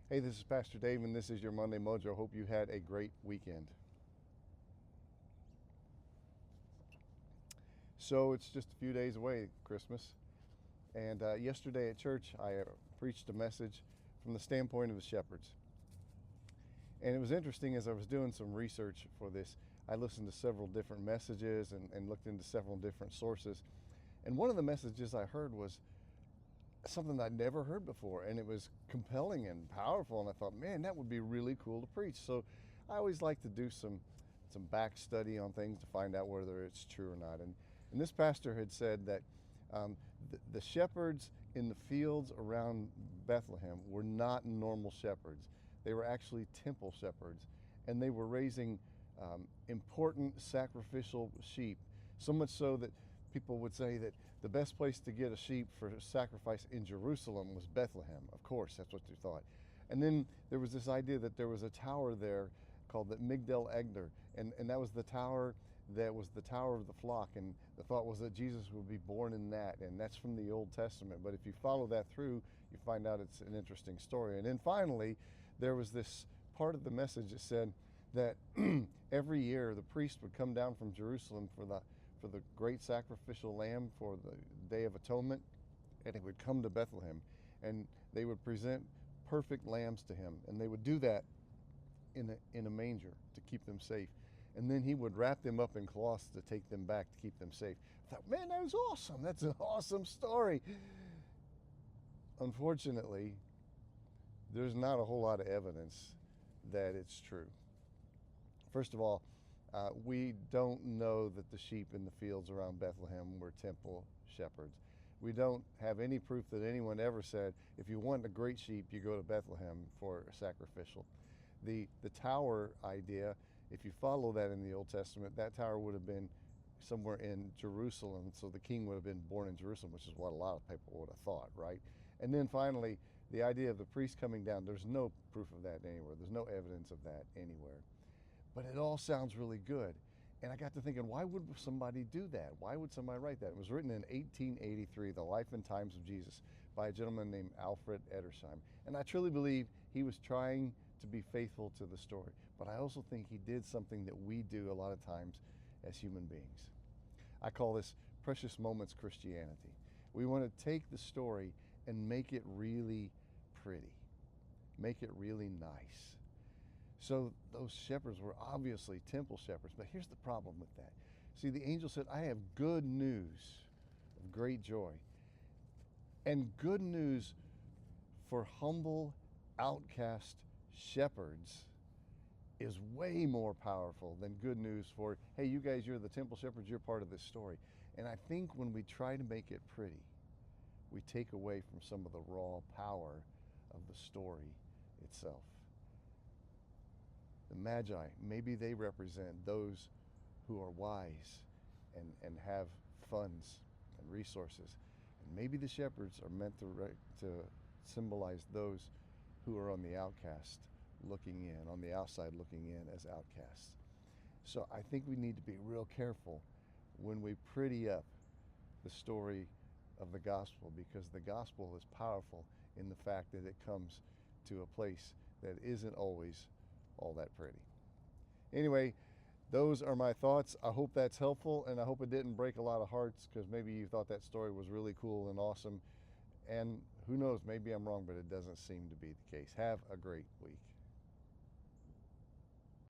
Hey, this is Pastor Dave, and this is your Monday Mojo. Hope you had a great weekend. So it's just a few days away, Christmas. And yesterday at church, I preached a message from the standpoint of the shepherds. And it was interesting as I was doing some research for this. I listened to several different messages and looked into several different sources. And one of the messages I heard was something I'd never heard before, and it was compelling and powerful, and I thought, man, that would be really cool to preach. So I always like to do some back study on things to find out whether it's true or not. And this pastor had said that the shepherds in the fields around Bethlehem were not normal shepherds. They were actually temple shepherds, and they were raising important sacrificial sheep, so much so that people would say that the best place to get a sheep for sacrifice in Jerusalem was Bethlehem. Of course, that's what they thought. And then there was this idea that there was a tower there called the Migdal Egner, and that was the tower of the flock, and the thought was that Jesus would be born in that, and that's from the Old Testament. But if you follow that through, you find out it's an interesting story. And then finally, there was this part of the message that said that every year the priest would come down from Jerusalem for the great sacrificial lamb for the Day of Atonement, and he would come to Bethlehem, and they would present perfect lambs to him, and they would do that in a manger to keep them safe, and then he would wrap them up in cloths to take them back to keep them safe. I thought, man, that was awesome. That's an awesome story. Unfortunately, there's not a whole lot of evidence that it's true. First of all, we don't know that the sheep in the fields around Bethlehem were temple shepherds. We don't have any proof that anyone ever said, if you want a great sheep, you go to Bethlehem for a sacrificial. The tower idea, if you follow that in the Old Testament, that tower would have been somewhere in Jerusalem, so the king would have been born in Jerusalem, which is what a lot of people would have thought, right? And then finally, the idea of the priest coming down, there's no proof of that anywhere. There's no evidence of that anywhere. But it all sounds really good. And I got to thinking, why would somebody do that? Why would somebody write that? It was written in 1883, The Life and Times of Jesus, by a gentleman named Alfred Edersheim. And I truly believe he was trying to be faithful to the story. But I also think he did something that we do a lot of times as human beings. I call this precious moments Christianity. We want to take the story and make it really pretty, make it really nice. So those shepherds were obviously temple shepherds, but here's the problem with that. See, the angel said, I have good news of great joy. And good news for humble, outcast shepherds is way more powerful than good news for, hey, you guys, you're the temple shepherds, you're part of this story. And I think when we try to make it pretty, we take away from some of the raw power of the story itself. The Magi, maybe they represent those who are wise and have funds and resources. And maybe the shepherds are meant to symbolize those who are on the outcast looking in, on the outside looking in as outcasts. So I think we need to be real careful when we pretty up the story of the gospel, because the gospel is powerful in the fact that it comes to a place that isn't always all that pretty. Anyway, those are my thoughts. I hope that's helpful, and I hope it didn't break a lot of hearts, because maybe you thought that story was really cool and awesome. And who knows, maybe I'm wrong, but it doesn't seem to be the case. Have a great week.